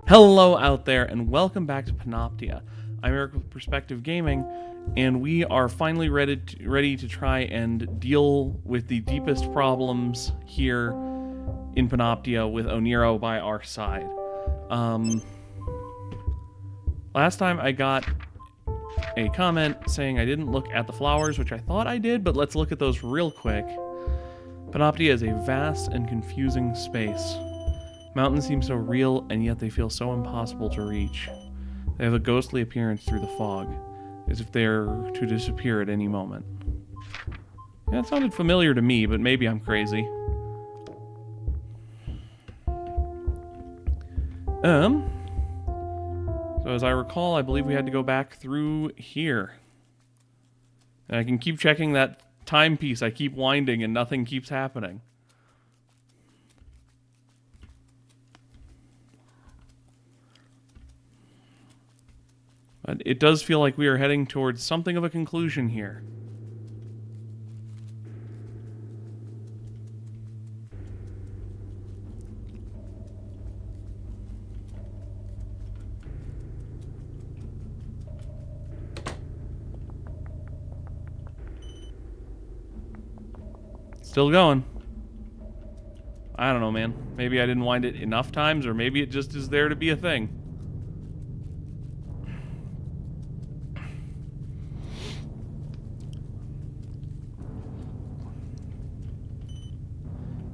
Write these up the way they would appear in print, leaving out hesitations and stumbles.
Hello out there, and welcome back to Panoptia. I'm Eric with Perspective Gaming, and we are finally ready to try and deal with the deepest problems here in Panoptia with Oniro by our side. Last time I got a comment saying I didn't look at the flowers, which I thought I did, but let's look at those real quick. Panoptia is a vast and confusing space. Mountains seem so real, and yet they feel so impossible to reach. They have a ghostly appearance through the fog, as if they're to disappear at any moment. Yeah, it sounded familiar to me, but maybe I'm crazy. So as I recall, I believe we had to go back through here. And I can keep checking that timepiece. I keep winding, and nothing keeps happening. But it does feel like we are heading towards something of a conclusion here. Still going. I don't know, man. Maybe I didn't wind it enough times, or maybe it just is there to be a thing.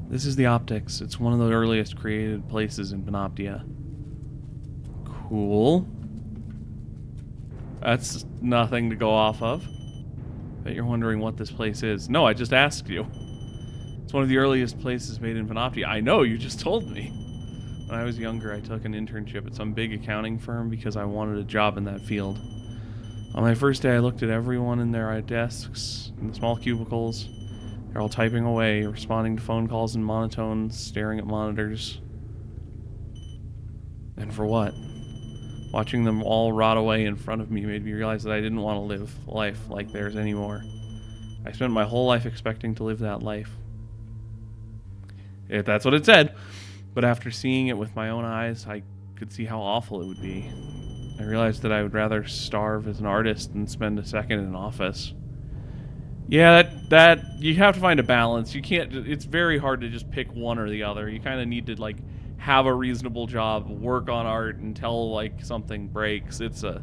This is the Optics. It's one of the earliest created places in Panoptia. Cool. That's nothing to go off of. Bet you're wondering what this place is. No, I just asked you. It's one of the earliest places made in Panoptia. I know, you just told me. When I was younger, I took an internship at some big accounting firm because I wanted a job in that field. On my first day, I looked at everyone in their desks, in the small cubicles. They're all typing away, responding to phone calls in monotones, staring at monitors. And for what? Watching them all rot away in front of me made me realize that I didn't want to live life like theirs anymore. I spent my whole life expecting to live that life. If that's what it said. But after seeing it with my own eyes, I could see how awful it would be. I realized that I would rather starve as an artist than spend a second in an office. Yeah, that you have to find a balance. You can't. It's very hard to just pick one or the other. You kind of need to have a reasonable job, work on art until something breaks. So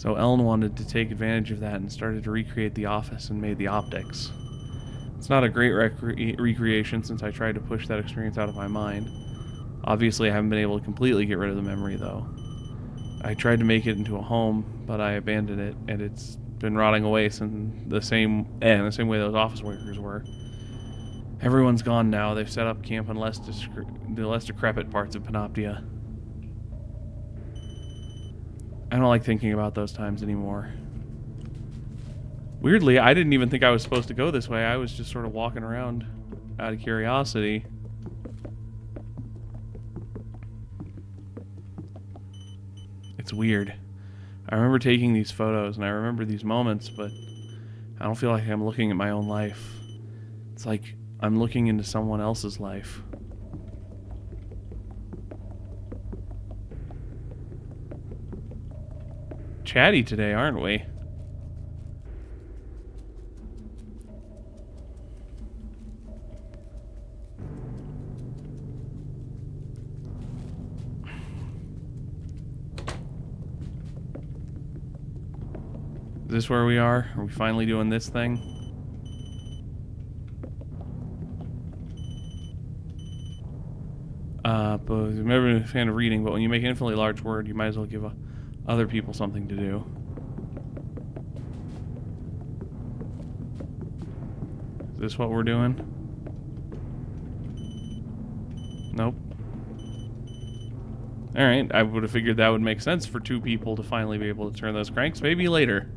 Ellen wanted to take advantage of that and started to recreate the office and made the Optics. It's not a great recreation since I tried to push that experience out of my mind. Obviously, I haven't been able to completely get rid of the memory though. I tried to make it into a home, but I abandoned it, and it's been rotting away in the same way those office workers were. Everyone's gone now. They've set up camp in the less decrepit parts of Panoptia. I don't like thinking about those times anymore. Weirdly, I didn't even think I was supposed to go this way. I was just sort of walking around out of curiosity. It's weird. I remember taking these photos, and I remember these moments, but I don't feel like I'm looking at my own life. It's like I'm looking into someone else's life. Chatty today, aren't we? Is this where we are? Are we finally doing this thing? But I'm never a fan of reading, but when you make an infinitely large word, you might as well give other people something to do. Is this what we're doing? Nope. Alright, I would have figured that would make sense for two people to finally be able to turn those cranks. Maybe later.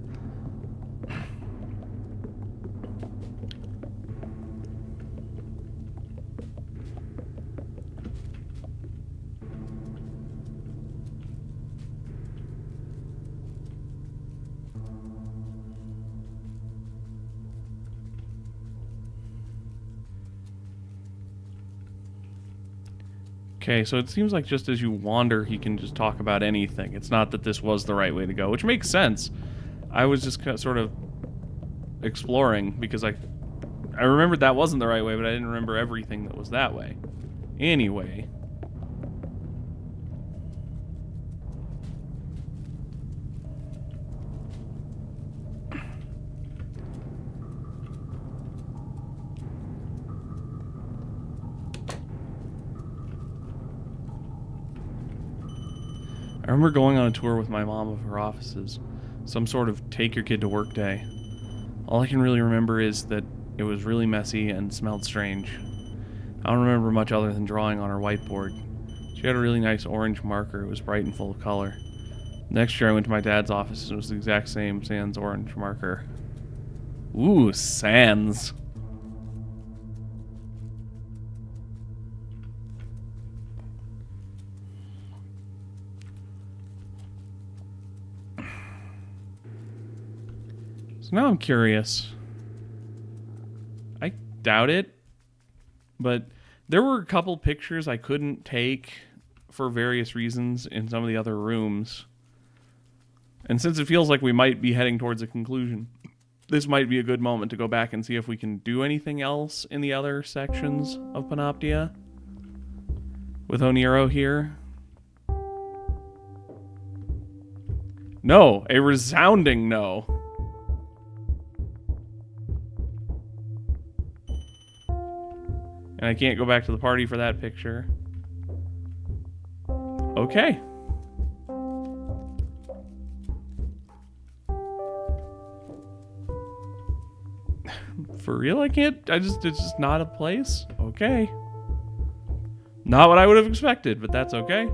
Okay, so it seems like just as you wander, he can just talk about anything. It's not that this was the right way to go, which makes sense. I was just sort of exploring because I remembered that wasn't the right way, but I didn't remember everything that was that way. Anyway. I remember going on a tour with my mom of her offices. Some sort of take your kid to work day. All I can really remember is that it was really messy and smelled strange. I don't remember much other than drawing on her whiteboard. She had a really nice orange marker. It was bright and full of color. Next year I went to my dad's office and it was the exact same sans orange marker. Ooh, sans. So now I'm curious. I doubt it, but there were a couple pictures I couldn't take for various reasons in some of the other rooms. And since it feels like we might be heading towards a conclusion, this might be a good moment to go back and see if we can do anything else in the other sections of Panoptia with Oniro here. No, a resounding no. And I can't go back to the party for that picture. Okay. For real, I can't. It's just not a place. Okay. Not what I would have expected, but that's okay.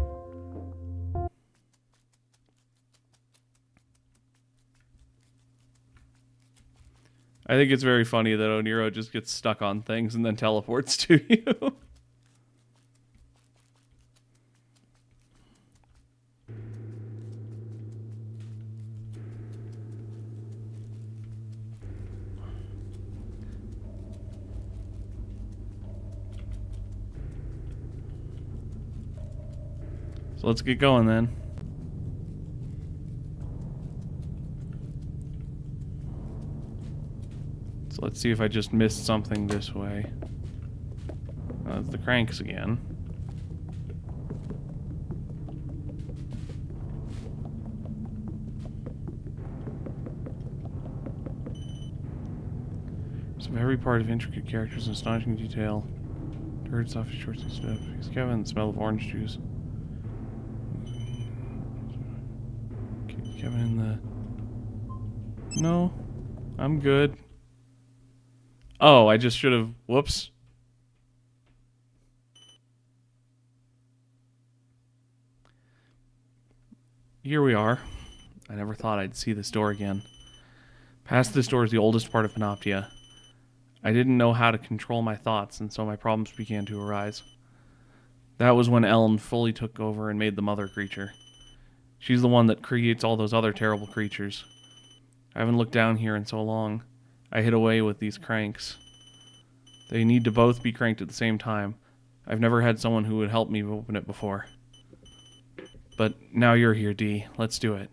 I think it's very funny that Oniro just gets stuck on things and then teleports to you. So let's get going then. So let's see if I just missed something this way. That's the cranks again. So every part of intricate characters and astonishing detail. Heard soft shorts and stuff. He's Kevin, the smell of orange juice. Kevin in the... No, I'm good. Oh, I just should have... Whoops. Here we are. I never thought I'd see this door again. Past this door is the oldest part of Panoptia. I didn't know how to control my thoughts, and so my problems began to arise. That was when Ellen fully took over and made the mother creature. She's the one that creates all those other terrible creatures. I haven't looked down here in so long. I hid away with these cranks. They need to both be cranked at the same time. I've never had someone who would help me open it before. But now you're here, Dee. Let's do it.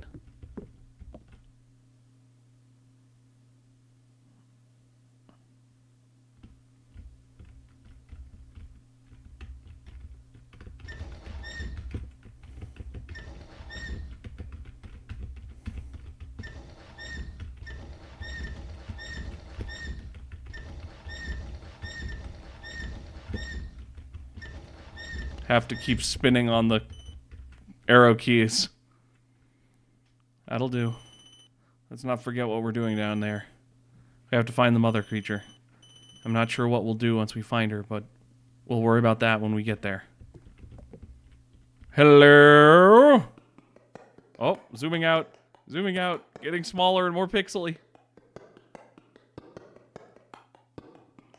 Have to keep spinning on the arrow keys. That'll do. Let's not forget what we're doing down there. We have to find the mother creature. I'm not sure what we'll do once we find her, but we'll worry about that when we get there. Hello? Oh, zooming out. Zooming out. Getting smaller and more pixely.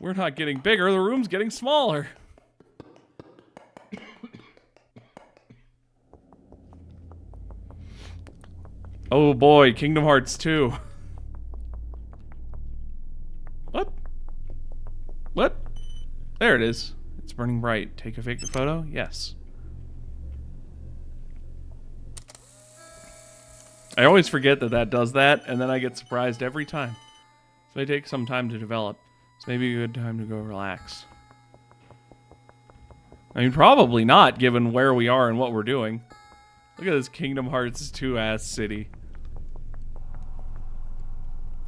We're not getting bigger. The room's getting smaller. Oh boy, Kingdom Hearts 2. What? What? There it is. It's burning bright. Take a fake photo? Yes. I always forget that that does that, and then I get surprised every time. So they take some time to develop. It's maybe a good time to go relax. I mean, probably not, given where we are and what we're doing. Look at this Kingdom Hearts 2-ass city.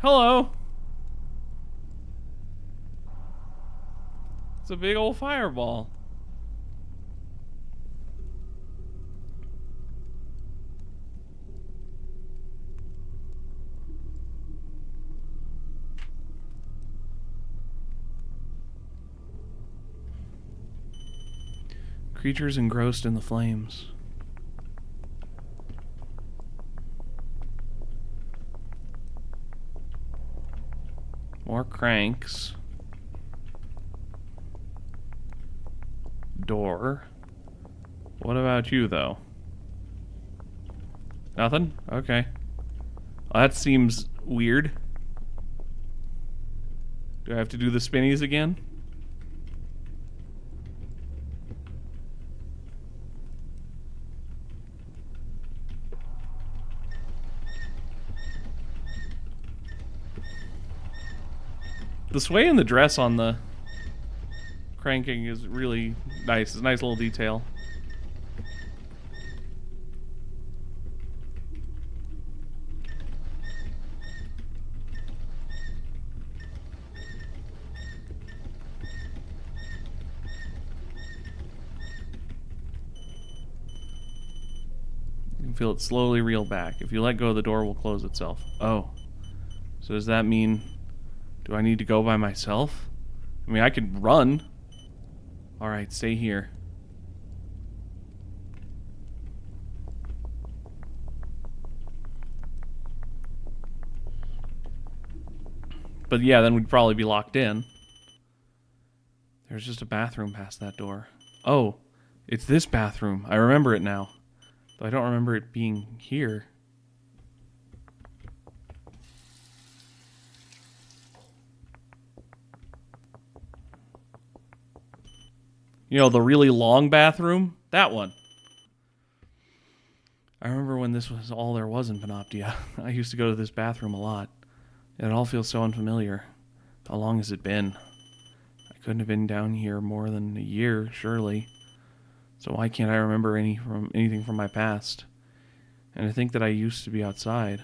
Hello! It's a big old fireball. Creatures engrossed in the flames. More cranks. Door. What about you, though? Nothing? Okay. Well, that seems weird. Do I have to do the spinnies again? The sway in the dress on the cranking is really nice. It's a nice little detail. You can feel it slowly reel back. If you let go, the door will close itself. Oh. So does that mean... Do I need to go by myself? I mean, I could run. Alright, stay here. But yeah, then we'd probably be locked in. There's just a bathroom past that door. Oh, it's this bathroom. I remember it now. Though I don't remember it being here. You know, the really long bathroom? That one. I remember when this was all there was in Panoptia. I used to go to this bathroom a lot. It all feels so unfamiliar. How long has it been? I couldn't have been down here more than a year, surely. So why can't I remember anything from my past? And I think that I used to be outside.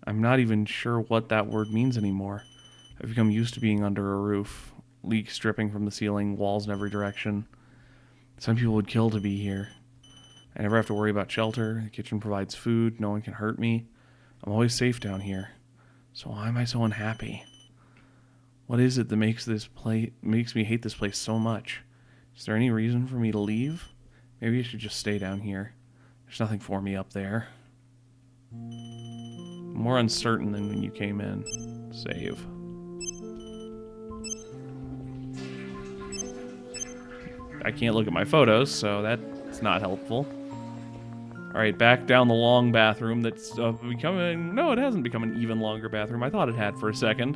I'm not even sure what that word means anymore. I've become used to being under a roof. Leaks dripping from the ceiling, walls in every direction. Some people would kill to be here. I never have to worry about shelter. The kitchen provides food. No one can hurt me. I'm always safe down here. So why am I so unhappy? What is it that makes me hate this place so much? Is there any reason for me to leave? Maybe I should just stay down here. There's nothing for me up there. More uncertain than when you came in. Save. I can't look at my photos, so that's not helpful. Alright, back down the long bathroom that's becoming... No, it hasn't become an even longer bathroom. I thought it had for a second.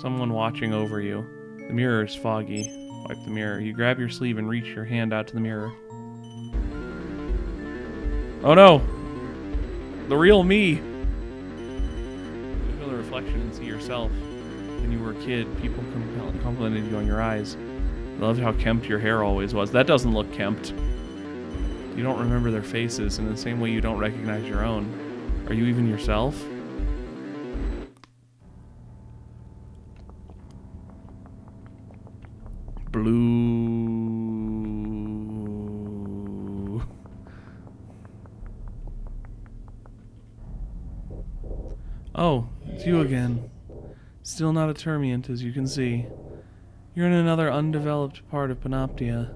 Someone watching over you. The mirror is foggy. Wipe the mirror. You grab your sleeve and reach your hand out to the mirror. Oh no! The real me! You feel the reflection and see yourself. When you were a kid, people complimented you on your eyes. I loved how kempt your hair always was. That doesn't look kempt. You don't remember their faces in the same way you don't recognize your own. Are you even yourself? Blue. Oh, it's you again. Still not a termient, as you can see. You're in another undeveloped part of Panoptia,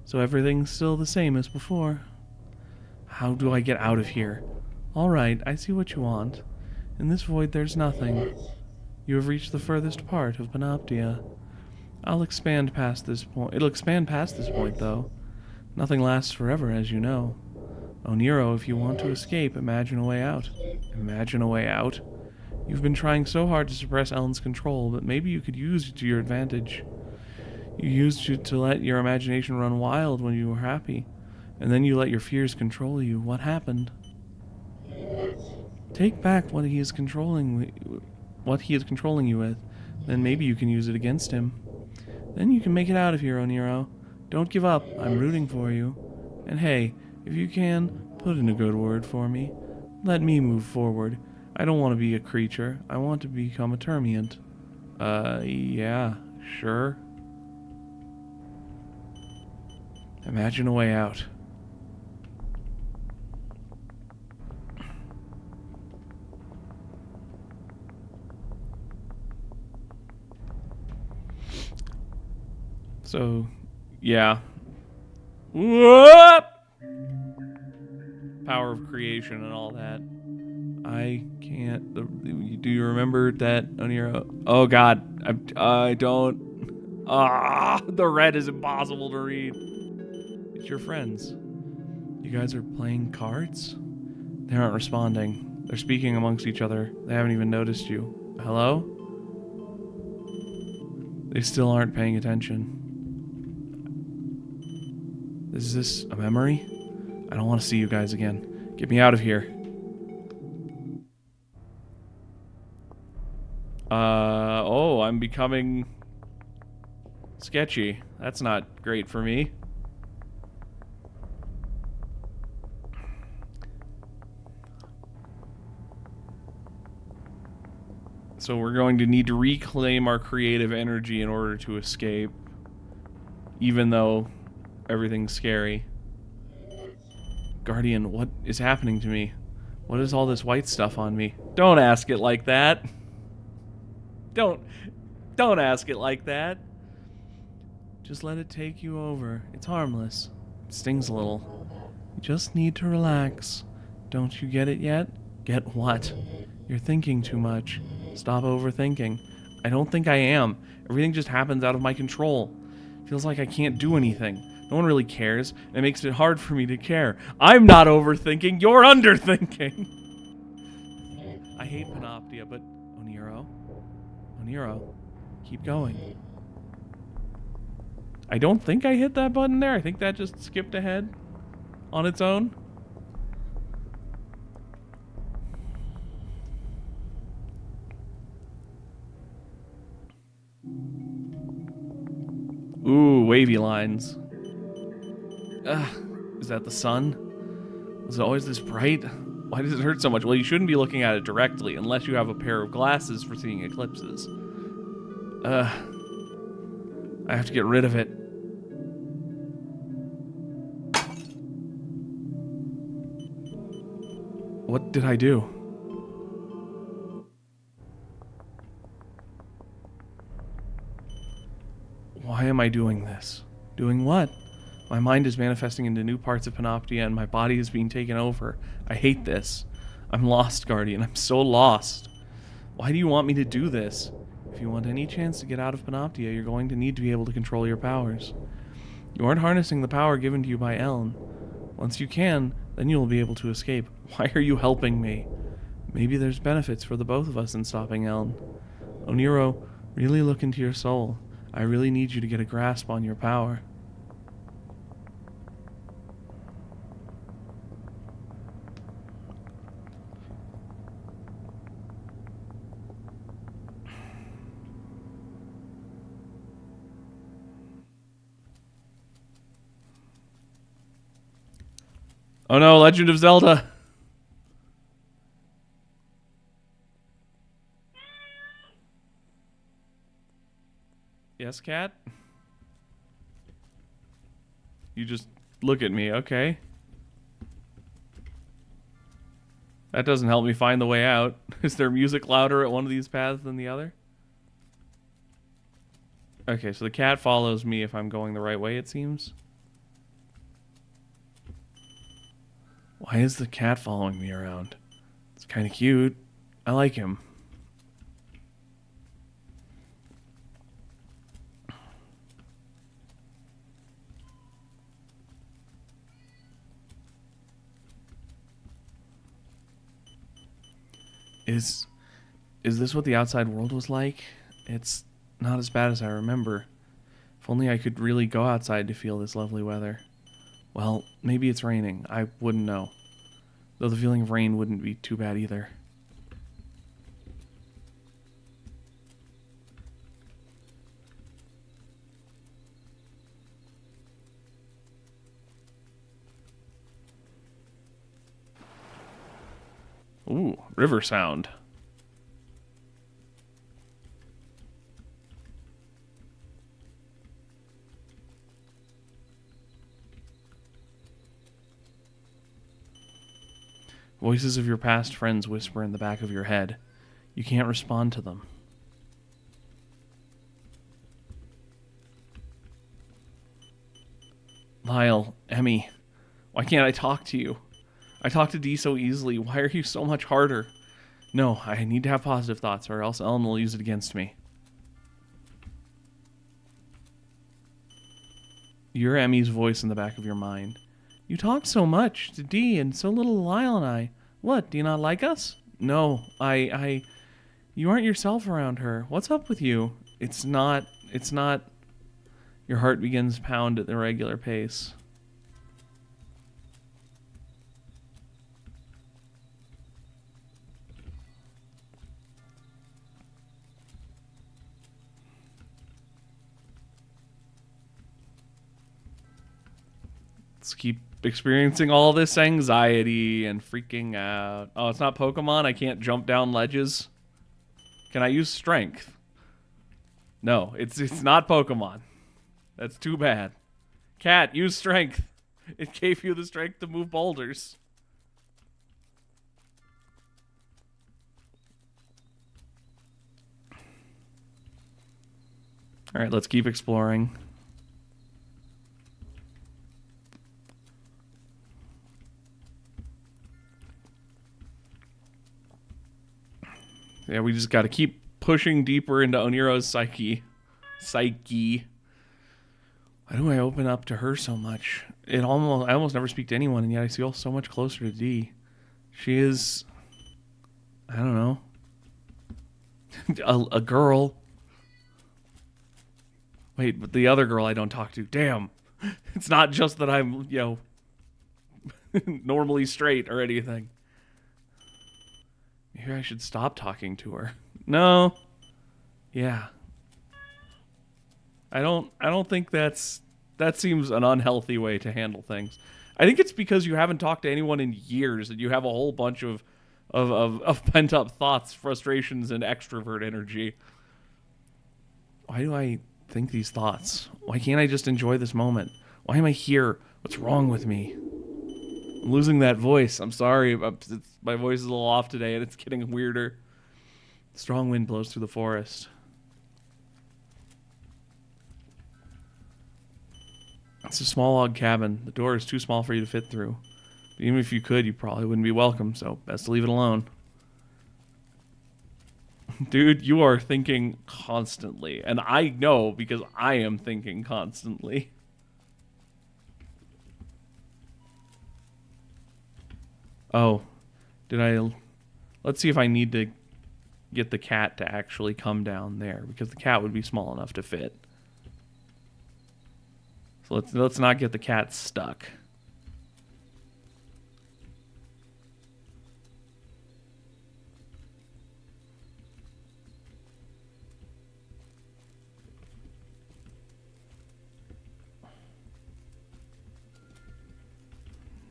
so everything's still the same as before. How do I get out of here? Alright, I see what you want. In this void there's nothing. You have reached the furthest part of Panoptia. It'll expand past this point, though. Nothing lasts forever, as you know. Oh, Nero, if you want to escape, imagine a way out. Imagine a way out? You've been trying so hard to suppress Ellen's control, but maybe you could use it to your advantage. You used it to let your imagination run wild when you were happy, and then you let your fears control you. What happened? Take back what he is controlling you with. Then maybe you can use it against him. Then you can make it out of here, Oniro. Don't give up. I'm rooting for you. And hey, if you can, put in a good word for me. Let me move forward. I don't want to be a creature. I want to become a termient. Yeah, sure. Imagine a way out. So, yeah. Whoop! Power of creation and all that. I can't. Do you remember that, Oniro? Oh God, I don't. The red is impossible to read. It's your friends. You guys are playing cards? They aren't responding. They're speaking amongst each other. They haven't even noticed you. Hello? They still aren't paying attention. Is this a memory? I don't want to see you guys again. Get me out of here. Oh, I'm becoming sketchy. That's not great for me. So we're going to need to reclaim our creative energy in order to escape. Even though everything's scary. Guardian, what is happening to me? What is all this white stuff on me? Don't ask it like that. Don't ask it like that. Just let it take you over. It's harmless. It stings a little. You just need to relax. Don't you get it yet? Get what? You're thinking too much. Stop overthinking. I don't think I am. Everything just happens out of my control. Feels like I can't do anything. No one really cares. It makes it hard for me to care. I'm not overthinking. You're underthinking. I hate Panoptia, but Oniro, keep going. I don't think I hit that button there. I think that just skipped ahead on its own. Ooh, wavy lines. Is that the sun? Was it always this bright? Why does it hurt so much? Well, you shouldn't be looking at it directly unless you have a pair of glasses for seeing eclipses. I have to get rid of it. What did I do? Why am I doing this? Doing what? My mind is manifesting into new parts of Panoptia and my body is being taken over. I hate this. I'm lost, Guardian. I'm so lost. Why do you want me to do this? If you want any chance to get out of Panoptia, you're going to need to be able to control your powers. You aren't harnessing the power given to you by Ellen. Once you can, then you'll be able to escape. Why are you helping me? Maybe there's benefits for the both of us in stopping Ellen. Oniro, really look into your soul. I really need you to get a grasp on your power. Oh no, Legend of Zelda! Yes, cat? You just look at me, okay. That doesn't help me find the way out. Is there music louder at one of these paths than the other? Okay, so the cat follows me if I'm going the right way, it seems. Why is the cat following me around? It's kind of cute. I like him. Is this what the outside world was like? It's not as bad as I remember. If only I could really go outside to feel this lovely weather. Well, maybe it's raining. I wouldn't know. Though the feeling of rain wouldn't be too bad either. Ooh, river sound. Voices of your past friends whisper in the back of your head. You can't respond to them. Lyle, Emmy, why can't I talk to you? I talk to Dee so easily. Why are you so much harder? No, I need to have positive thoughts or else Ellen will use it against me. You're Emmy's voice in the back of your mind. You talk so much to Dee and so little to Lyle and I. What, do you not like us? No, you aren't yourself around her. What's up with you? It's not. Your heart begins to pound at the regular pace. Let's keep experiencing all this anxiety and freaking out. Oh, it's not Pokemon? I can't jump down ledges? Can I use strength? No, it's not Pokemon. That's too bad. Cat, use strength. It gave you the strength to move boulders. All right, let's keep exploring. Yeah, we just got to keep pushing deeper into Oniro's psyche. Why do I open up to her so much? I almost never speak to anyone, and yet I feel so much closer to Dee. She is, I don't know, a girl. Wait, but the other girl I don't talk to. Damn, it's not just that I'm, normally straight or anything. Maybe I should stop talking to her. No. Yeah. I don't think that seems an unhealthy way to handle things. I think it's because you haven't talked to anyone in years and you have a whole bunch of pent up thoughts, frustrations, and extrovert energy. Why do I think these thoughts? Why can't I just enjoy this moment? Why am I here? What's wrong with me? I'm losing that voice. I'm sorry. My voice is a little off today and it's getting weirder. Strong wind blows through the forest. It's a small log cabin. The door is too small for you to fit through. But even if you could, you probably wouldn't be welcome, so best to leave it alone. Dude, you are thinking constantly. And I know because I am thinking constantly. Oh, let's see if I need to get the cat to actually come down there, because the cat would be small enough to fit. So let's not get the cat stuck.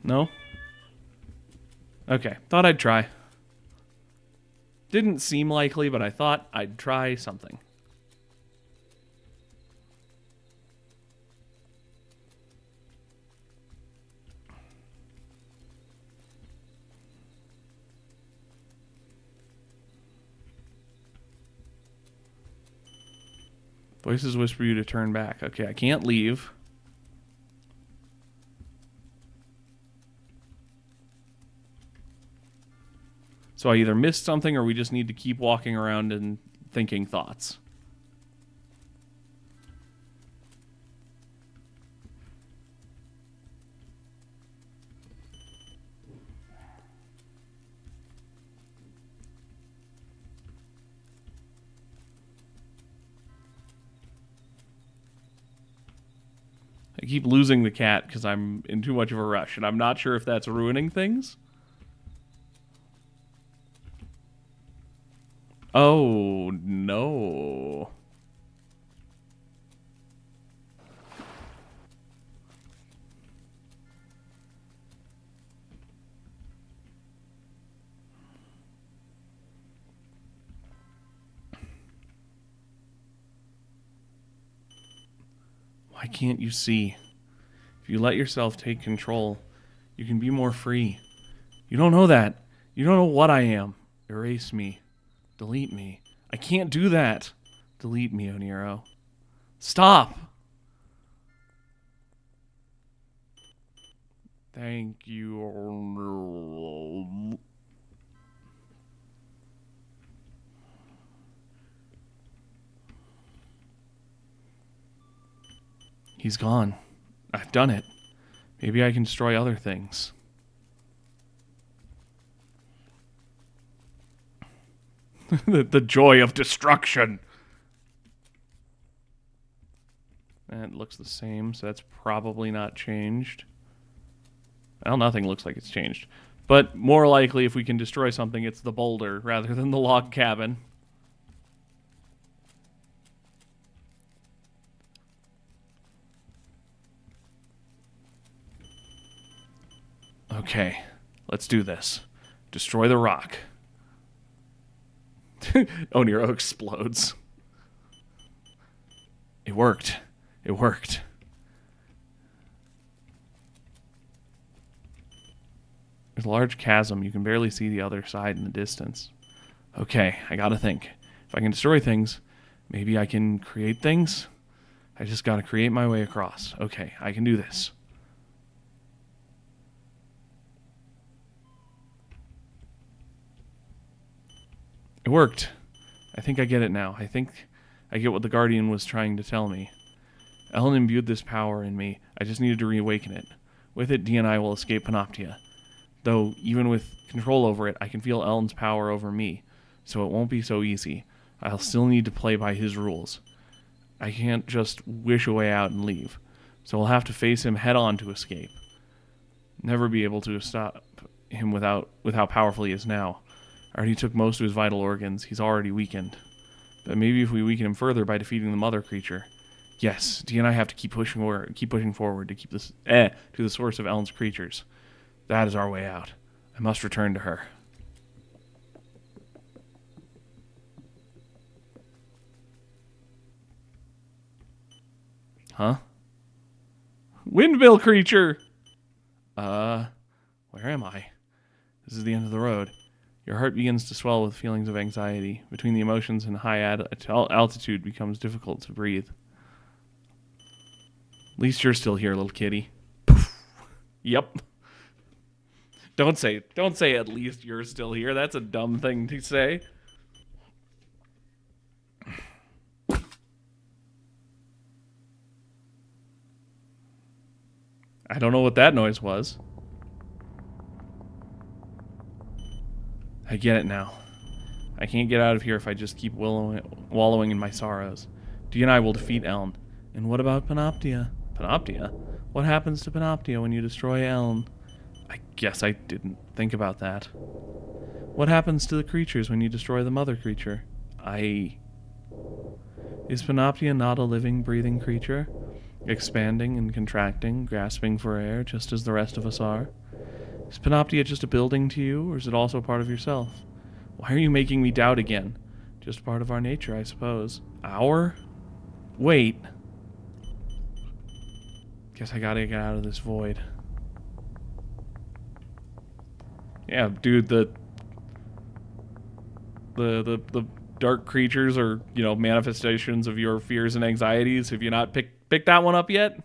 No? Okay, thought I'd try. Didn't seem likely, but I thought I'd try something. Voices whisper you to turn back. Okay, I can't leave. So I either missed something or we just need to keep walking around and thinking thoughts. I keep losing the cat because I'm in too much of a rush, and I'm not sure if that's ruining things. Oh, no. Why can't you see? If you let yourself take control, you can be more free. You don't know that. You don't know what I am. Erase me. Delete me. I can't do that. Delete me, Oniro. Stop! Thank you. He's gone. I've done it. Maybe I can destroy other things. The joy of destruction. That looks the same, so that's probably not changed. Well, nothing looks like it's changed. But more likely, if we can destroy something, it's the boulder rather than the log cabin. Okay, let's do this. Destroy the rock. Oniro explodes. It worked. It worked. There's a large chasm. You can barely see the other side in the distance. Okay, I gotta think. If I can destroy things, maybe I can create things? I just gotta create my way across. Okay, I can do this. It worked. I think I get it now. I think I get what the Guardian was trying to tell me. Ellen imbued this power in me. I just needed to reawaken it. With it, Dee and I will escape Panoptia. Though, even with control over it, I can feel Ellen's power over me, so it won't be so easy. I'll still need to play by his rules. I can't just wish a way out and leave, so I'll have to face him head-on to escape. Never be able to stop him with how powerful he is now. I already took most of his vital organs. He's already weakened. But maybe if we weaken him further by defeating the mother creature. Yes, Dee and I have to keep pushing forward to keep this to the source of Ellen's creatures. That is our way out. I must return to her. Huh? Windmill creature! Where am I? This is the end of the road. Your heart begins to swell with feelings of anxiety. Between the emotions and high altitude becomes difficult to breathe. At least you're still here, little kitty. Yep. Don't say at least you're still here. That's a dumb thing to say. I don't know what that noise was. I get it now. I can't get out of here if I just keep wallowing in my sorrows. Dee and I will defeat Eln. And what about Panoptia? Panoptia? What happens to Panoptia when you destroy Eln? I guess I didn't think about that. What happens to the creatures when you destroy the mother creature? Is Panoptia not a living, breathing creature? Expanding and contracting, grasping for air, just as the rest of us are? Is Panoptia just a building to you, or is it also part of yourself? Why are you making me doubt again? Just part of our nature, I suppose. Our? Wait. Guess I gotta get out of this void. Yeah, dude, the dark creatures are, manifestations of your fears and anxieties. Have you not picked that one up yet?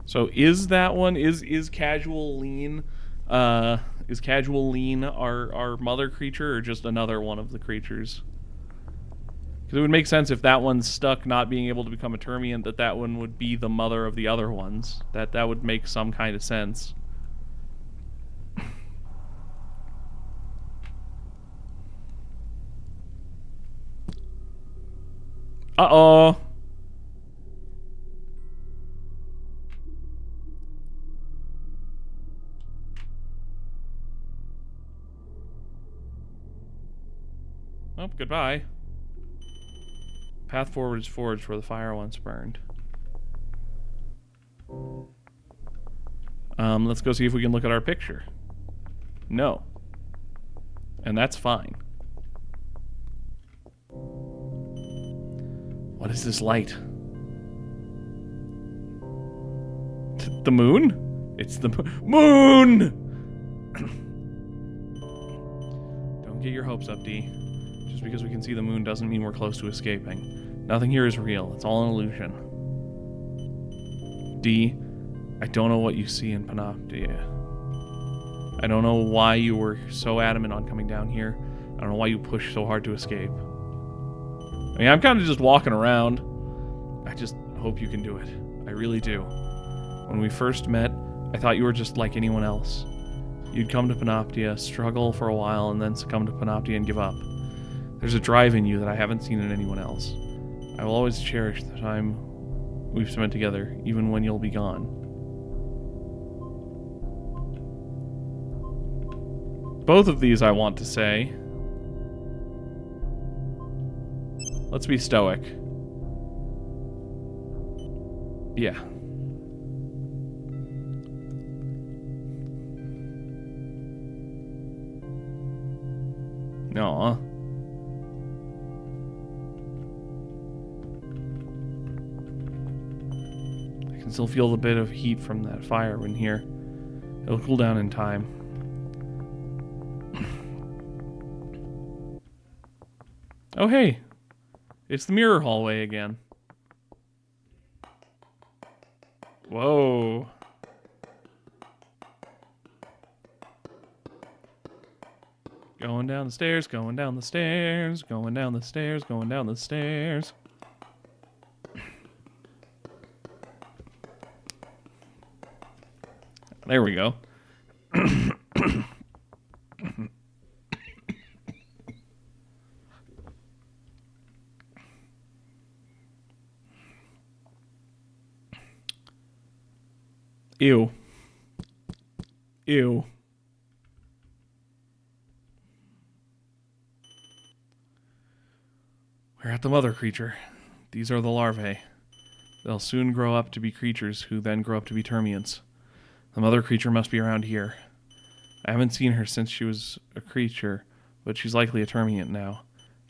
So is that one is casual lean our mother creature, or just another one of the creatures? Because it would make sense if that one's stuck not being able to become a Termian, that one would be the mother of the other ones. That would make some kind of sense. Uh-oh. Goodbye. Path forward is forged where the fire once burned. Let's go see if we can look at our picture. No. And that's fine. What is this light? The moon? It's the moon! Don't get your hopes up, D. Just because we can see the moon doesn't mean we're close to escaping. Nothing here is real. It's all an illusion. D, I don't know what you see in Panoptia. I don't know why you were so adamant on coming down here. I don't know why you pushed so hard to escape. I mean, I'm kind of just walking around. I just hope you can do it. I really do. When we first met, I thought you were just like anyone else. You'd come to Panoptia, struggle for a while, and then succumb to Panoptia and give up. There's a drive in you that I haven't seen in anyone else. I will always cherish the time we've spent together, even when you'll be gone. Both of these I want to say. Let's be stoic. Yeah. Aw. I can still feel the bit of heat from that fire in here. It'll cool down in time. Oh hey, it's the mirror hallway again. Whoa. Going down the stairs, going down the stairs, going down the stairs, going down the stairs. There we go. Ew. Ew. We're at the mother creature. These are the larvae. They'll soon grow up to be creatures who then grow up to be termians. The mother creature must be around here. I haven't seen her since she was a creature, but she's likely a termian now.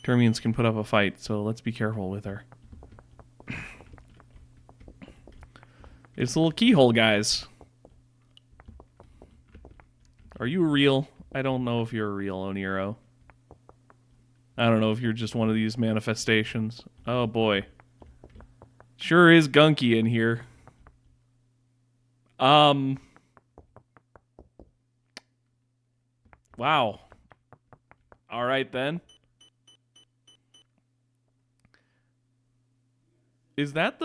Termians can put up a fight, so let's be careful with her. It's little keyhole guys. Are you real? I don't know if you're real, Oniro. I don't know if you're just one of these manifestations. Oh boy. Sure is gunky in here. Wow. All right then. Is that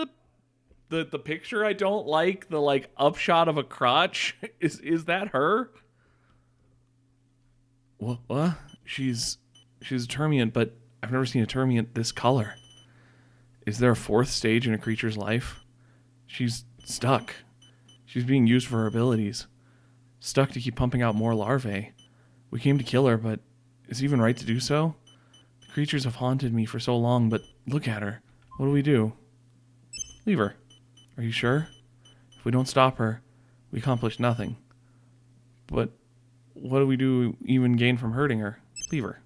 the picture I don't like? The like upshot of a crotch? Is that her? What? She's a termian, but I've never seen a termian this color. Is there a fourth stage in a creature's life? She's stuck. She's being used for her abilities. Stuck to keep pumping out more larvae. We came to kill her, but is it even right to do so? The creatures have haunted me for so long, but look at her. What do we do? Leave her. Are you sure? If we don't stop her, we accomplish nothing. But what do we do even gain from hurting her? Leave her.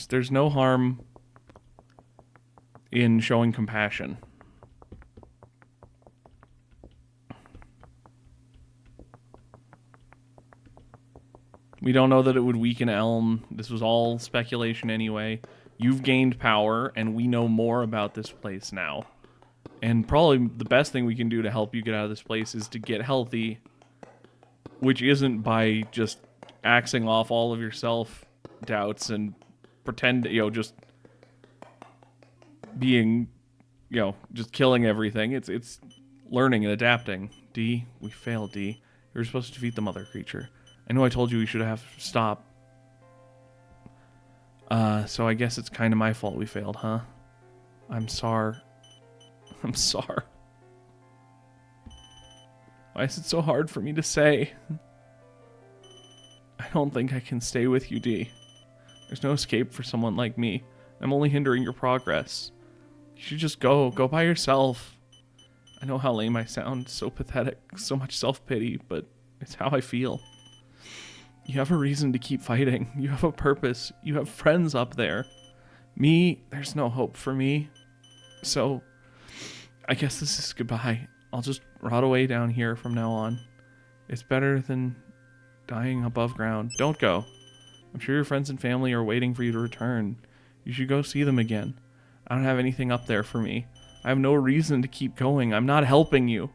There's no harm in showing compassion. We don't know that it would weaken Elm. This was all speculation anyway. You've gained power, and we know more about this place now. And probably the best thing we can do to help you get out of this place is to get healthy, which isn't by just axing off all of your self-doubts and pretend, just being, just killing everything. It's learning and adapting. D, we failed, D. You were supposed to defeat the mother creature. I know I told you we should have stopped. So I guess it's kind of my fault we failed, huh? I'm sorry. I'm sorry. Why is it so hard for me to say? I don't think I can stay with you, D. There's no escape for someone like me. I'm only hindering your progress. You should just go. Go by yourself. I know how lame I sound, so pathetic, so much self-pity, but it's how I feel. You have a reason to keep fighting. You have a purpose. You have friends up there. Me, there's no hope for me. So, I guess this is goodbye. I'll just rot away down here from now on. It's better than dying above ground. Don't go. I'm sure your friends and family are waiting for you to return. You should go see them again. I don't have anything up there for me. I have no reason to keep going. I'm not helping you.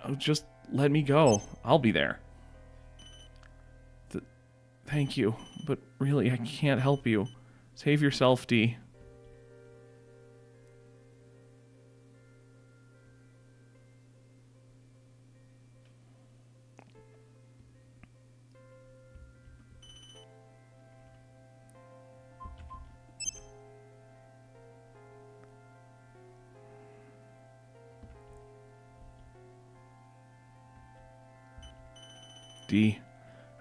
Oh, just let me go. I'll be there. Thank you, but really, I can't help you. Save yourself, D. D,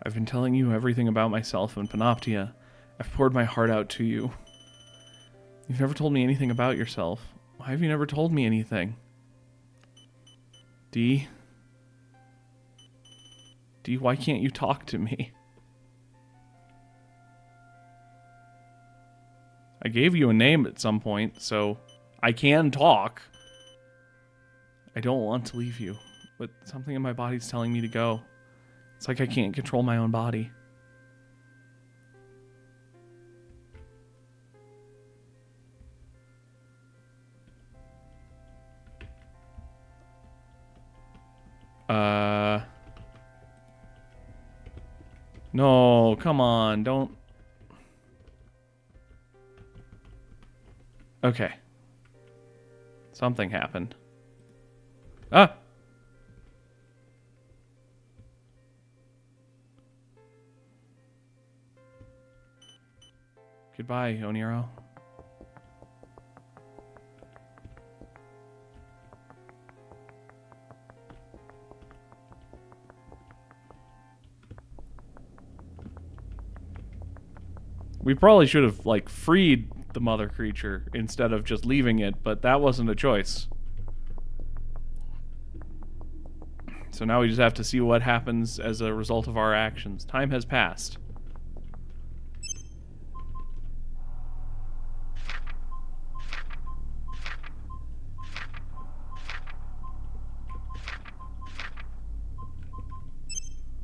I've been telling you everything about myself and Panoptia. I've poured my heart out to you. You've never told me anything about yourself. Why have you never told me anything? D? D, why can't you talk to me? I gave you a name at some point, so I can talk. I don't want to leave you, but something in my body's telling me to go. It's like I can't control my own body. No, come on, don't. Okay. Something happened. Ah! Goodbye, Oniro. We probably should have, like, freed the mother creature instead of just leaving it, but that wasn't a choice. So now we just have to see what happens as a result of our actions. Time has passed.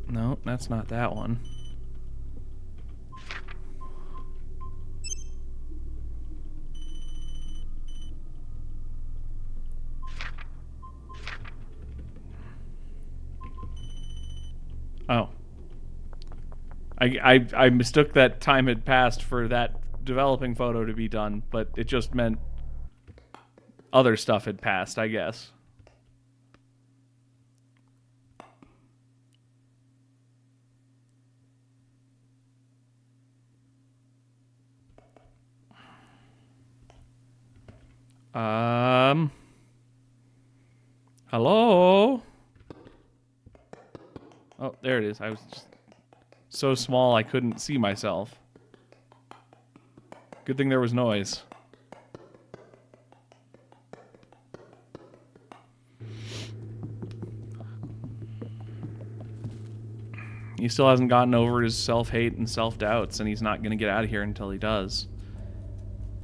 No, that's not that one. Oh. I mistook that time had passed for that developing photo to be done, but it just meant other stuff had passed, I guess. Hello? Oh, there it is. I was just so small I couldn't see myself. Good thing there was noise. He still hasn't gotten over his self-hate and self-doubts, and he's not going to get out of here until he does.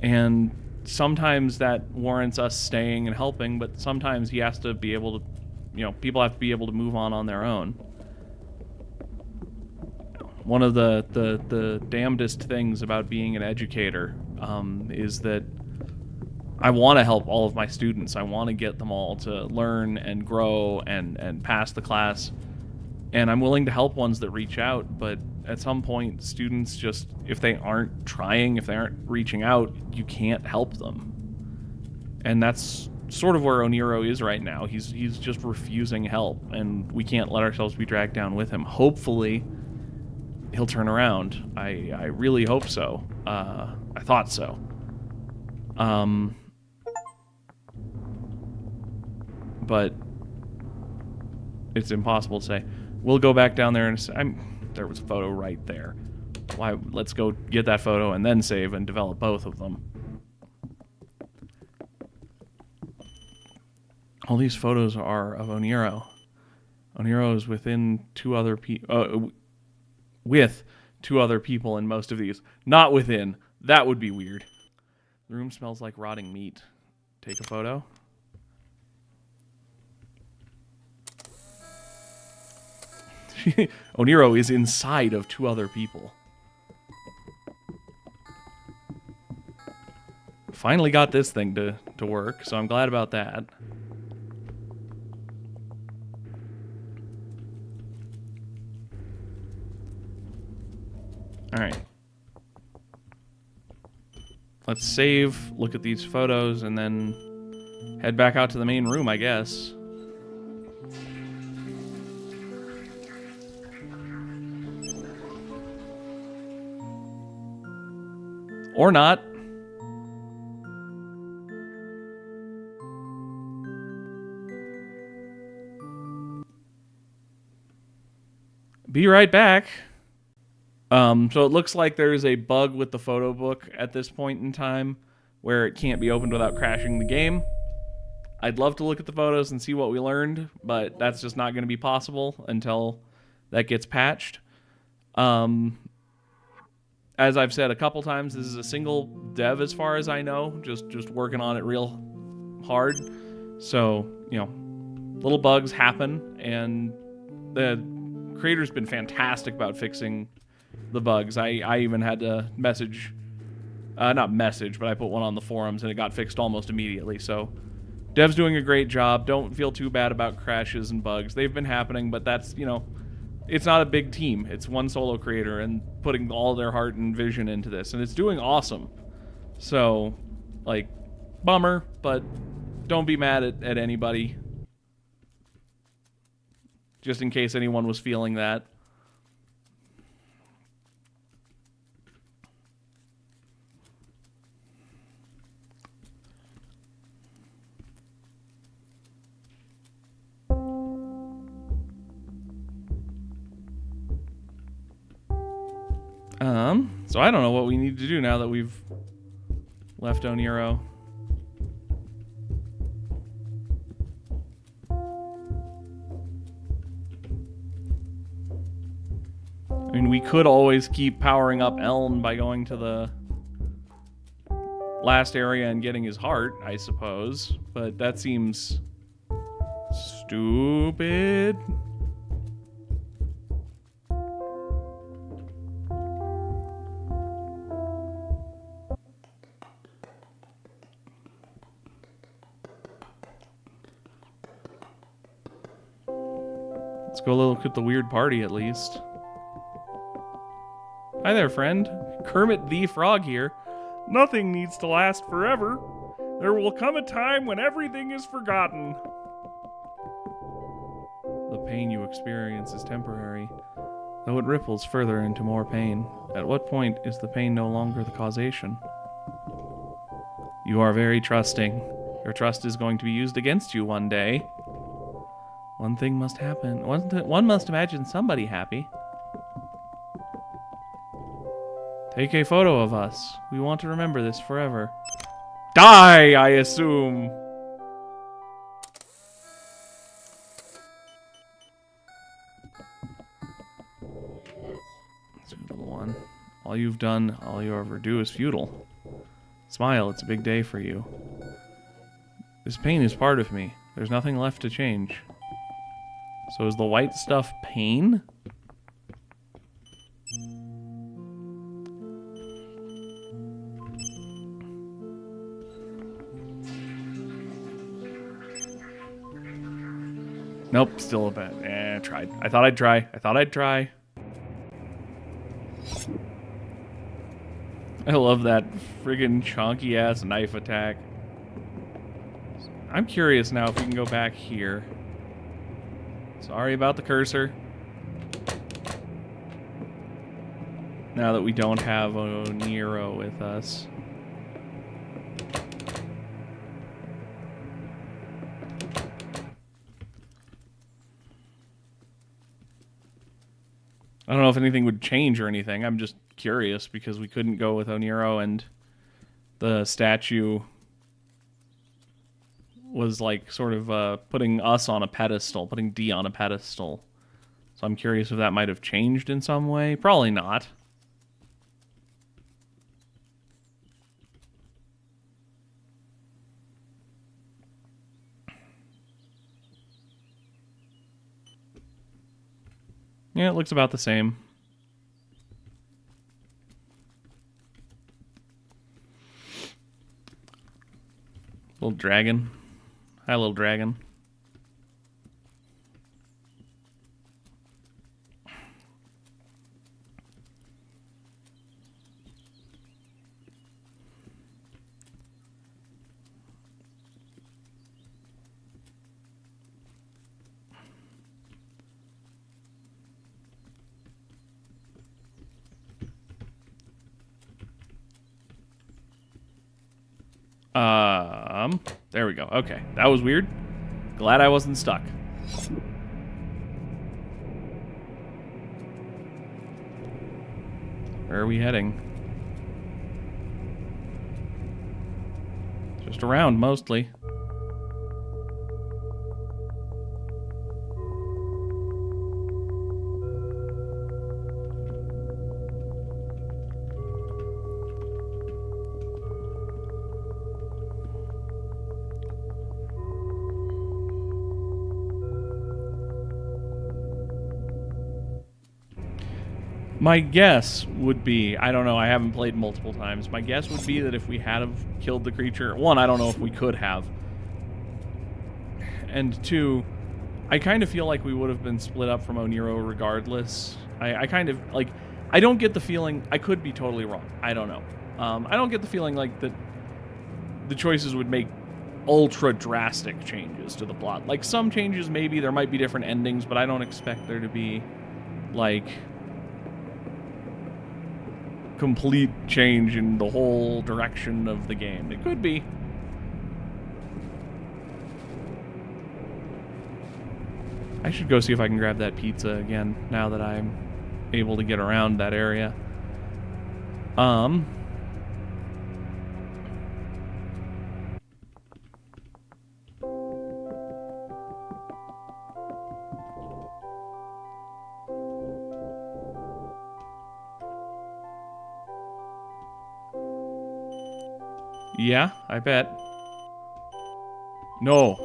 And sometimes that warrants us staying and helping, but sometimes he has to be able to, you know, people have to be able to move on their own. One of the damnedest things about being an educator is that I want to help all of my students. I want to get them all to learn and grow and pass the class. And I'm willing to help ones that reach out, but at some point, students just, if they aren't trying, if they aren't reaching out, you can't help them. And that's sort of where Oniro is right now. He's just refusing help, and we can't let ourselves be dragged down with him. Hopefully, he'll turn around. I really hope so. I thought so. But it's impossible to say. We'll go back down there and there was a photo right there. Why? Let's go get that photo and then save and develop both of them. All these photos are of Oniro. Oniro is within two other people. With two other people in most of these. Not within. That would be weird. The room smells like rotting meat. Take a photo. Oniro is inside of two other people. Finally got this thing to work, so I'm glad about that. Alright. Let's save, look at these photos, and then head back out to the main room, I guess. Or not. Be right back. So it looks like there's a bug with the photo book at this point in time where it can't be opened without crashing the game. I'd love to look at the photos and see what we learned, but that's just not going to be possible until that gets patched. As I've said a couple times, this is a single dev as far as I know, just working on it real hard. So, you know, little bugs happen, and the creator's been fantastic about fixing the bugs. I even had to message, not message, but I put one on the forums and it got fixed almost immediately. So dev's doing a great job. Don't feel too bad about crashes and bugs. They've been happening, but that's, you know, it's not a big team. It's one solo creator and putting all their heart and vision into this, and it's doing awesome. So, like, bummer, but don't be mad at anybody. Just in case anyone was feeling that. So I don't know what we need to do now that we've left Oniro. I mean, we could always keep powering up Elm by going to the last area and getting his heart, I suppose. But that seems stupid. Let's go look at the weird party at least. Hi there, friend. Kermit the Frog here. Nothing needs to last forever. There will come a time when everything is forgotten. The pain you experience is temporary, though it ripples further into more pain. At what point is the pain no longer the causation? You are very trusting. Your trust is going to be used against you one day. One thing must happen. One must imagine somebody happy. Take a photo of us. We want to remember this forever. Die, I assume. Little one. All you've done, all you ever do is futile. Smile, it's a big day for you. This pain is part of me. There's nothing left to change. So is the white stuff pain? Nope, still a bit. Tried. I thought I'd try. I love that friggin' chonky ass knife attack. I'm curious now if we can go back here. Sorry about the cursor. Now that we don't have Oniro with us. I don't know if anything would change or anything. I'm just curious because we couldn't go with Oniro, and the statue was like sort of putting us on a pedestal, putting D on a pedestal. So I'm curious if that might have changed in some way. Probably not. Yeah, it looks about the same. Little dragon. Hi, little dragon. There we go. Okay, that was weird. Glad I wasn't stuck. Where are we heading? Just around, mostly. My guess would be, I don't know, I haven't played multiple times. My guess would be that if we had have killed the creature, one, I don't know if we could have. And two, I kind of feel like we would have been split up from Oniro regardless. I kind of, like, I don't get the feeling, I could be totally wrong. I don't know. I don't get the feeling like that the choices would make ultra drastic changes to the plot. Like, some changes, maybe, there might be different endings, but I don't expect there to be, like, complete change in the whole direction of the game. It could be. I should go see if I can grab that pizza again now that I'm able to get around that area. Yeah, I bet. No.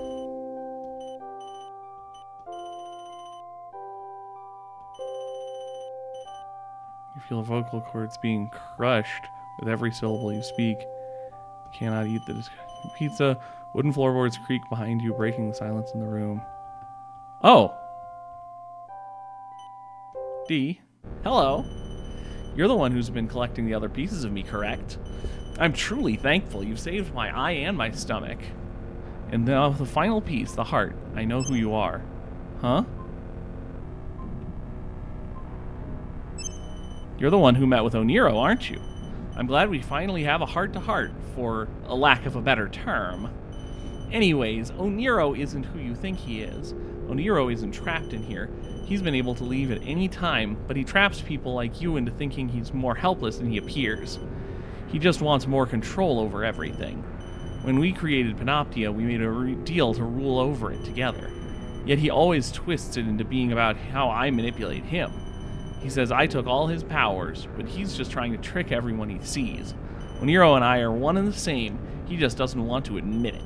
You feel vocal cords being crushed with every syllable you speak. You cannot eat the pizza. Wooden floorboards creak behind you, breaking the silence in the room. Oh. D. Hello. You're the one who's been collecting the other pieces of me, correct? I'm truly thankful. You've saved my eye and my stomach. And now the final piece, the heart. I know who you are. Huh? You're the one who met with Oniro, aren't you? I'm glad we finally have a heart-to-heart, for a lack of a better term. Anyways, Oniro isn't who you think he is. Oniro isn't trapped in here. He's been able to leave at any time, but he traps people like you into thinking he's more helpless than he appears. He just wants more control over everything. When we created Panoptia, we made a deal to rule over it together. Yet he always twists it into being about how I manipulate him. He says I took all his powers, but he's just trying to trick everyone he sees. Oniro and I are one and the same, he just doesn't want to admit it.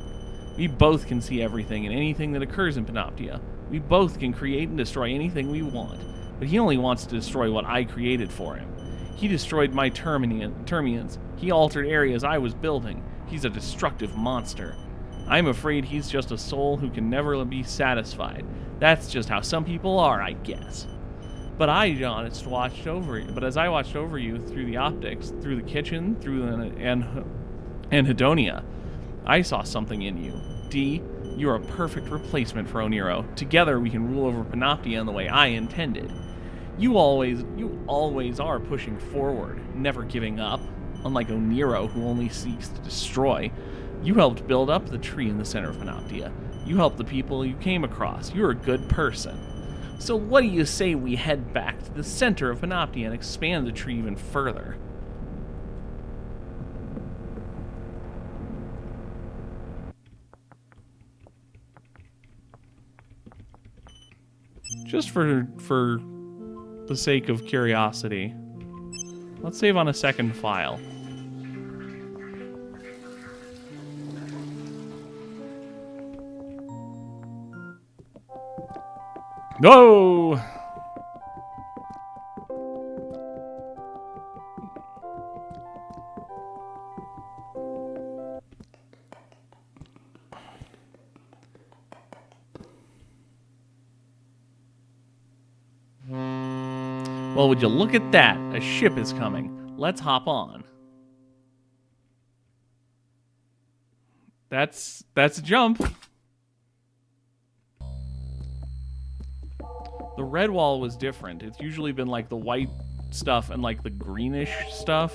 We both can see everything and anything that occurs in Panoptia. We both can create and destroy anything we want, but he only wants to destroy what I created for him. He destroyed my Termians. He altered areas I was building. He's a destructive monster. I'm afraid he's just a soul who can never be satisfied. That's just how some people are, I guess. But as I watched over you through the optics, through the kitchen, and Hedonia, I saw something in you. D, you're a perfect replacement for Oniro. Together we can rule over Panoptia in the way I intended. You always are pushing forward, never giving up. Unlike Oniro, who only seeks to destroy. You helped build up the tree in the center of Panoptia. You helped the people you came across. You're a good person. So what do you say we head back to the center of Panoptia and expand the tree even further? Just for the sake of curiosity, let's save on a second file. No! Well, would you look at that? A ship is coming. Let's hop on. That's a jump. The red wall was different. It's usually been like the white stuff and like the greenish stuff.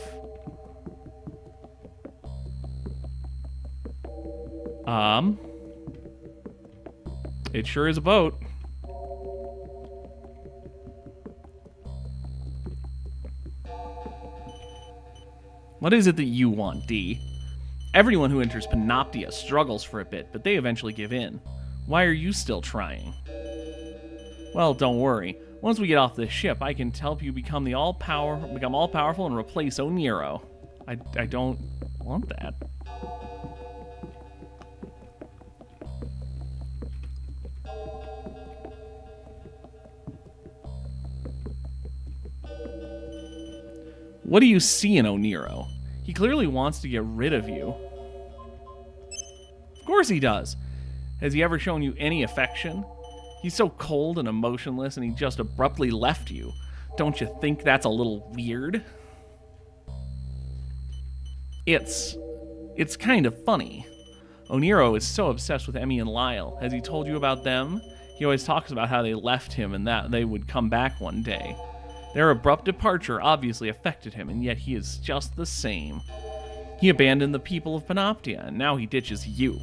It sure is a boat. What is it that you want, D? Everyone who enters Panoptia struggles for a bit, but they eventually give in. Why are you still trying? Well, don't worry. Once we get off this ship, I can help you become all-powerful and replace Oniro. I don't want that. What do you see in Oniro? He clearly wants to get rid of you. Of course he does. Has he ever shown you any affection? He's so cold and emotionless, and he just abruptly left you. Don't you think that's a little weird? It's kind of funny. Oniro is so obsessed with Emmy and Lyle. Has he told you about them? He always talks about how they left him and that they would come back one day. Their abrupt departure obviously affected him, and yet he is just the same. He abandoned the people of Panoptia, and now he ditches you.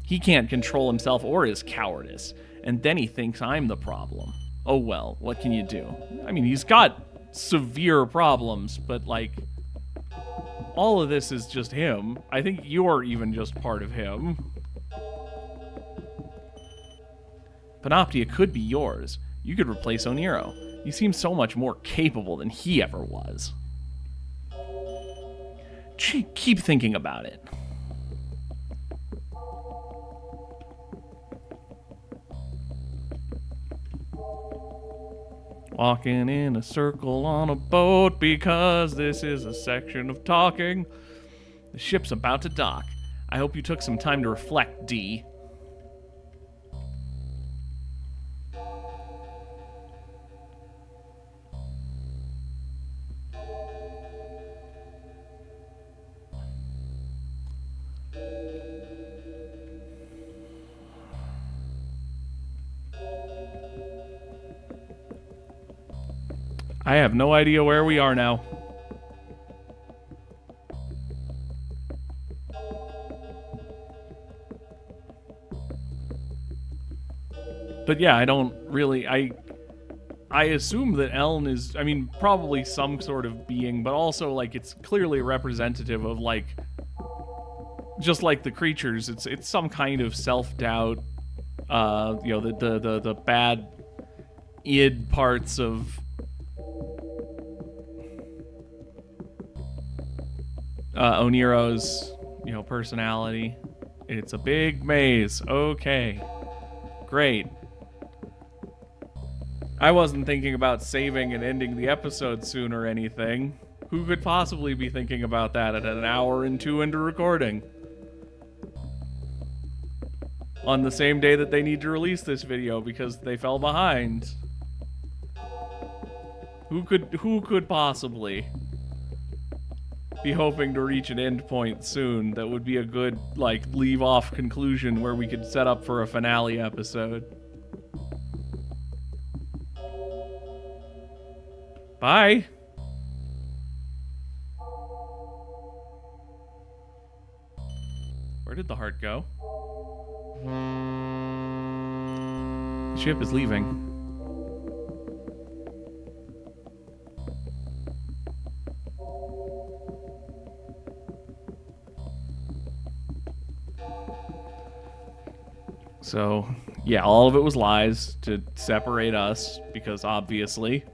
He can't control himself or his cowardice, and then he thinks I'm the problem. Oh well, what can you do? I mean, he's got severe problems, but like, all of this is just him. I think you're even just part of him. Panoptia could be yours. You could replace Oniro. You seem so much more capable than he ever was. Keep thinking about it. Walking in a circle on a boat because this is a section of talking. The ship's about to dock. I hope you took some time to reflect, D. I have no idea where we are now. But yeah, I don't really... I assume that Eln is, I mean, probably some sort of being, but also, like, it's clearly representative of, like, just like the creatures, it's some kind of self-doubt, you know, the bad id parts of Oniro's, you know, personality. It's a big maze. Okay. Great. I wasn't thinking about saving and ending the episode soon or anything. Who could possibly be thinking about that at an hour and 2 into recording? On the same day that they need to release this video because they fell behind. Who could possibly be hoping to reach an end point soon that would be a good, like, leave-off conclusion where we could set up for a finale episode? Bye. Where did the heart go? The ship is leaving. So, yeah, all of it was lies to separate us, because obviously.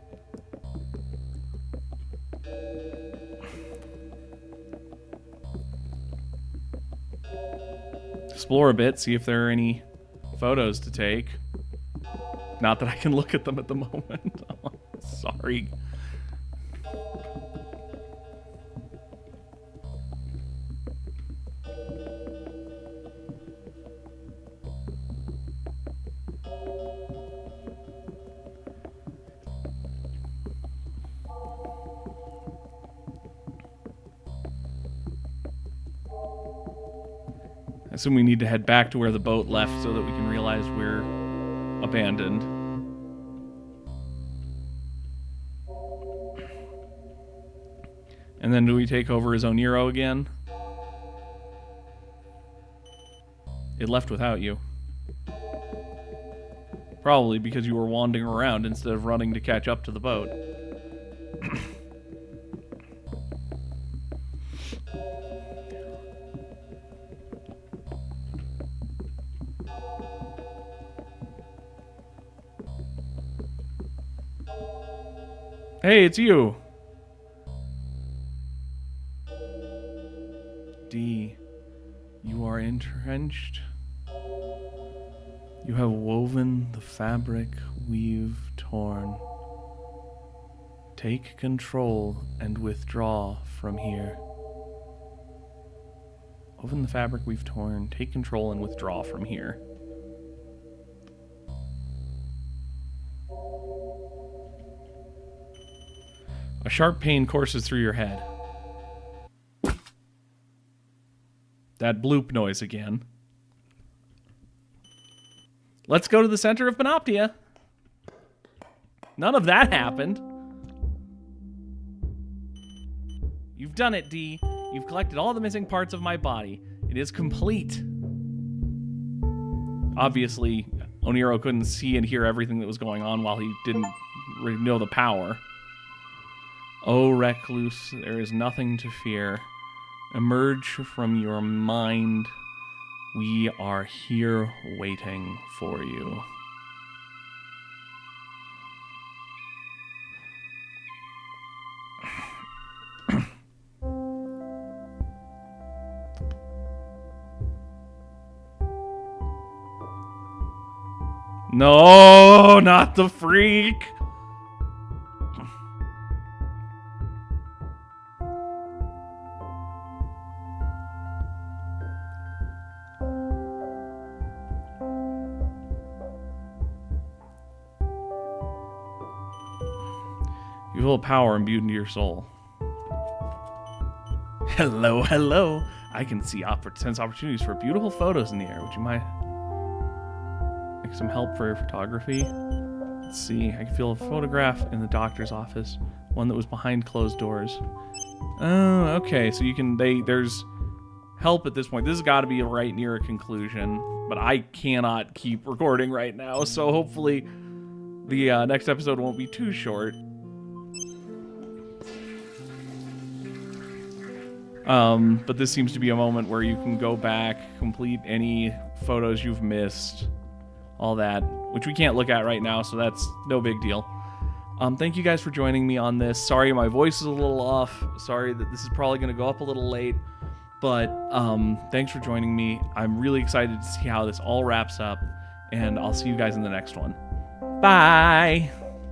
Explore a bit, see if there are any photos to take. Not that I can look at them at the moment. Sorry. I assume we need to head back to where the boat left so that we can realize we're abandoned. And then do we take over as Oniro again? It left without you. Probably because you were wandering around instead of running to catch up to the boat. Hey, it's you. D, you are entrenched. You have woven the fabric we've torn. Take control and withdraw from here. Woven the fabric we've torn. Take control and withdraw from here. A sharp pain courses through your head. That bloop noise again. Let's go to the center of Panoptia. None of that happened. You've done it, D. You've collected all the missing parts of my body. It is complete. Obviously, Oniro couldn't see and hear everything that was going on while he didn't know the power. Oh, recluse, there is nothing to fear. Emerge from your mind. We are here waiting for you. No, not the freak. You feel power imbued into your soul. Hello, hello. I can sense opportunities for beautiful photos in the air. Would you mind some help for your photography? Let's see. I can feel a photograph in the doctor's office. One that was behind closed doors. Oh, okay. So you can. There's help at this point. This has got to be right near a conclusion, but I cannot keep recording right now. So hopefully, the next episode won't be too short. But this seems to be a moment where you can go back, complete any photos you've missed, all that, which we can't look at right now, so that's no big deal. Thank you guys for joining me on this. Sorry my voice is a little off. Sorry that this is probably going to go up a little late, but thanks for joining me. I'm really excited to see how this all wraps up, and I'll see you guys in the next one. Bye!